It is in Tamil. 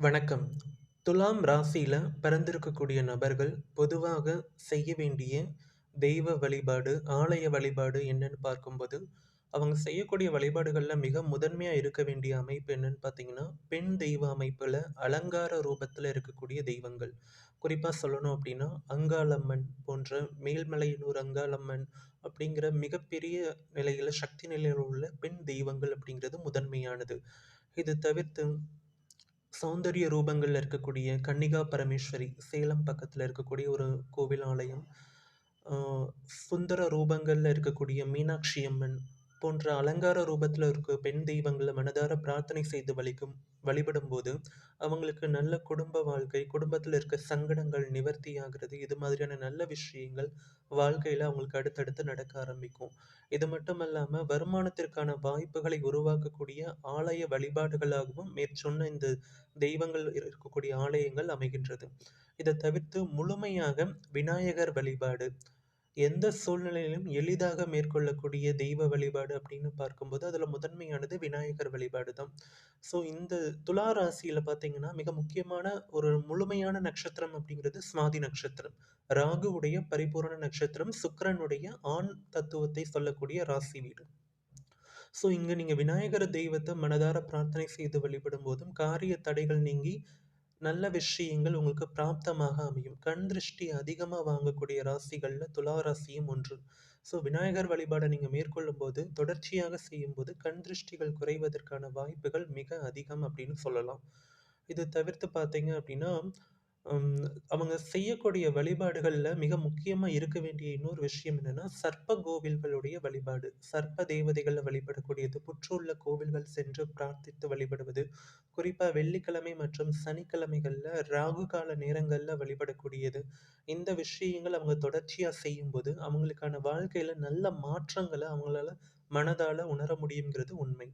வணக்கம். துலாம் ராசியில பிறந்திருக்கக்கூடிய நபர்கள் பொதுவாக செய்ய வேண்டிய தெய்வ வழிபாடு, ஆலய வழிபாடு என்னன்னு பார்க்கும்போது, அவங்க செய்யக்கூடிய வழிபாடுகள்ல மிக முதன்மையா இருக்க வேண்டிய அமைப்பு என்னன்னு பார்த்தீங்கன்னா, பெண் தெய்வ அமைப்புல அலங்கார ரூபத்துல இருக்கக்கூடிய தெய்வங்கள். குறிப்பா சொல்லணும் அப்படின்னா, அங்காளம்மன் போன்ற மேல்மலையனூர் அங்காளம்மன் அப்படிங்கிற மிகப்பெரிய நிலையில சக்தி நிலையில உள்ள பெண் தெய்வங்கள் அப்படிங்கிறது முதன்மையானது. இது தவிர்த்து சௌந்தரிய ரூபங்கள்ல இருக்கக்கூடிய கன்னிகா பரமேஸ்வரி, சேலம் பக்கத்துல இருக்கக்கூடிய ஒரு கோவில் ஆலயம். ஆ சுந்தர ரூபங்கள்ல இருக்கக்கூடிய மீனாட்சி அம்மன் போன்ற அலங்கார ரூபத்துல இருக்க பெண் தெய்வங்கள மனதார பிரார்த்தனை செய்து வழிபடும்போது, அவங்களுக்கு நல்ல குடும்ப வாழ்க்கை, குடும்பத்துல இருக்க சங்கடங்கள் நிவர்த்தியாகிறது. இது மாதிரியான நல்ல விஷயங்கள் வாழ்க்கையில அவங்களுக்கு அடுத்தடுத்து நடக்க ஆரம்பிக்கும். இது மட்டுமல்லாம வருமானத்திற்கான வாய்ப்புகளை உருவாக்கக்கூடிய ஆலய வழிபாடுகளாகவும் மேற்சொன்ன இந்த தெய்வங்கள் இருக்கக்கூடிய ஆலயங்கள் அமைகின்றது. இத தவிர்த்து முழுமையாக விநாயகர் வழிபாடு, எந்த சூழ்நிலையிலும் எளிதாக மேற்கொள்ளக்கூடிய தெய்வ வழிபாடு அப்படின்னு பார்க்கும்போது, அதுல முதன்மையானது விநாயகர் வழிபாடு தான். ஸோ இந்த துலா ராசியில பார்த்தீங்கன்னா, மிக முக்கியமான ஒரு முழுமையான நட்சத்திரம் அப்படிங்கிறது சுவாதி நட்சத்திரம். ராகுவுடைய பரிபூரண நட்சத்திரம், சுக்கிரனுடைய ஆண் தத்துவத்தை சொல்லக்கூடிய ராசி வீடு. ஸோ இங்க நீங்க விநாயகர் தெய்வத்த மனதார பிரார்த்தனை செய்து வழிபடும்போதும், காரிய தடைகள் நீங்கி நல்ல விஷயங்கள் உங்களுக்கு பிராப்தமாக அமையும். கண் திருஷ்டி அதிகமா வாங்கக்கூடிய ராசிகள்ல துலா ராசியும் ஒன்று. ஸோ விநாயகர் வழிபாட நீங்க மேற்கொள்ளும்போது, தொடர்ச்சியாக செய்யும்போது கண் திருஷ்டிகள் குறைவதற்கான வாய்ப்புகள் மிக அதிகம் அப்படின்னு சொல்லலாம். இது தவிர்த்து பார்த்தீங்க அப்படின்னா, ம் அவங்க செய்யக்கூடிய வழிபாடுகள்ல மிக முக்கியமா இருக்க வேண்டிய இன்னொரு விஷயம் என்னன்னா, சர்ப்ப கோவில்களுடைய வழிபாடு. சர்ப்ப தேவதைகள வழிபடக்கூடியது, புற்றுள்ள கோவில்கள் சென்று பிரார்த்தித்து வழிபடுவது. குறிப்பா வெள்ளிக்கிழமை மற்றும் சனிக்கிழமைகள்ல ராகு கால நேரங்கள்ல வழிபடக்கூடியது. இந்த விஷயங்கள் அவங்க தொடர்ச்சியா செய்யும்போது, அவங்களுக்கான வாழ்க்கையில நல்ல மாற்றங்கள அவங்களால மனதால உணர முடியுங்கிறது உண்மை.